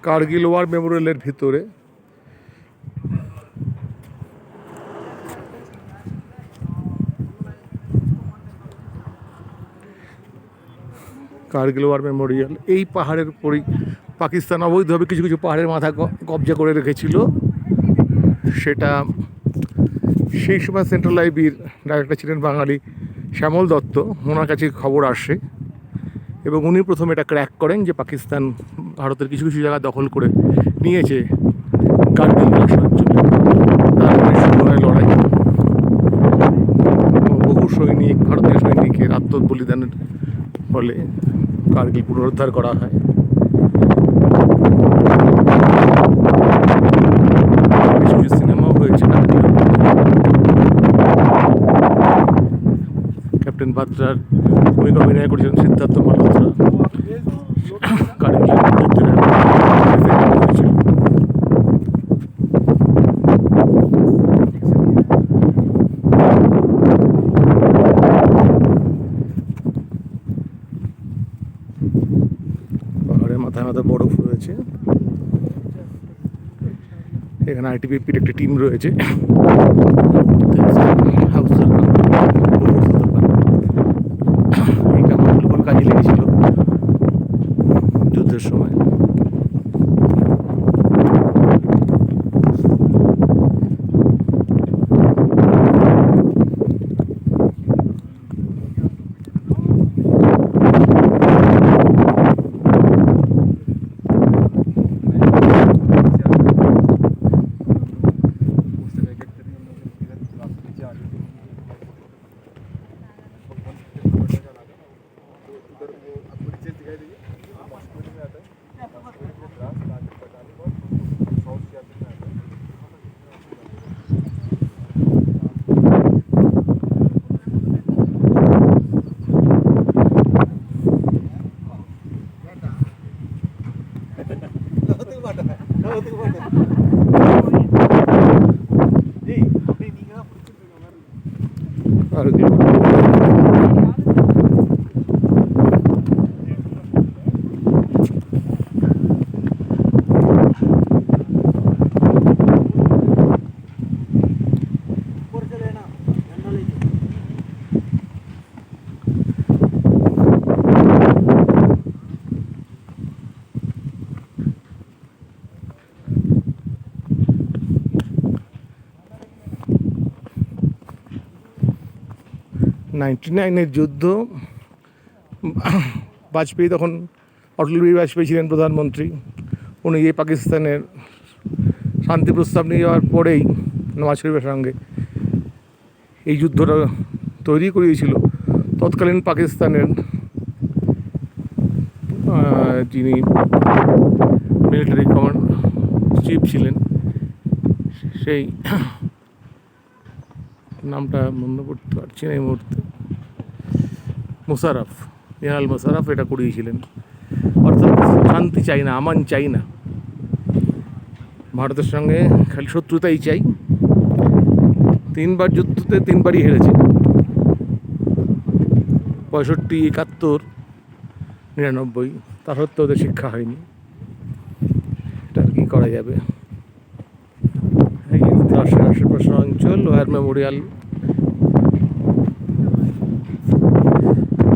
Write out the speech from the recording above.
Kargil war মেমোরিয়ালের ভিতরে Kargil war Memorial. এই পাহাড়ের উপরই পাকিস্তান অবৈধভাবে কিছু কিছু পাহাড়ের মাথা কবজা করে রেখেছিল। সেটা সেই সময় সেন্ট্রাল লাইব্রেরির ডাইরেক্টর ছিলেন বাঙালি শ্যামল দত্ত। ওনার কাছে খবর আসে এবং উনি প্রথমে এটা ক্র্যাক করেন যে পাকিস্তান ভারতের কিছু কিছু জায়গা দখল করে নিয়েছে কার্গিল অঞ্চলে। তারপরে শুরু হয় লড়াই। বহু সৈনিক, ভারতীয় সৈনিকের আত্মবলিদানের ফলে কার্গিল পুনরুদ্ধার করা হয়। কিছু কিছু সিনেমাও হয়েছে। ক্যাপ্টেন বাত্রার ভূমিকা অভিনয় করেছিলেন সিদ্ধার্থ মালহোত্রা। কার্গিলের যুদ্ধের হয়েছিল। পাহাড়ের মাথায় মাথায় বরফ রয়েছে। এখানে আইটিবিপির একটি টিম রয়েছে। এই কামানগুলো কাজে লেগেছিল যুদ্ধের সময়। '99 যুদ্ধ। বাজপেয়ী তখন, অটল বিহারী বাজপেয়ী ছিলেন প্রধানমন্ত্রী। উনি এই পাকিস্তানের শান্তি প্রস্তাব নিয়ে যাওয়ার পরেই নওয়াজ শরীফের সঙ্গে এই যুদ্ধটা তৈরি করিয়েছিল। তৎকালীন পাকিস্তানের যিনি মিলিটারি কমান্ড চিফ ছিলেন, সেই নামটা মনে করতে পারছি না এই মুহূর্তে, মুশারফ, জেনারেল মুশারফ এটা করিয়েছিলেন। অর্থাৎ শান্তি চাই না, আমান চাই না, ভারতের সঙ্গে খালি শত্রুতাই চাই। 3বার যুদ্ধতে 3বারই হেরেছে, 65, 71, 99। তার সত্ত্বেও ওদের শিক্ষা হয়নি। এটা আর কি করা যাবে। এই আশেপাশে অঞ্চল ওয়ার মেমোরিয়াল।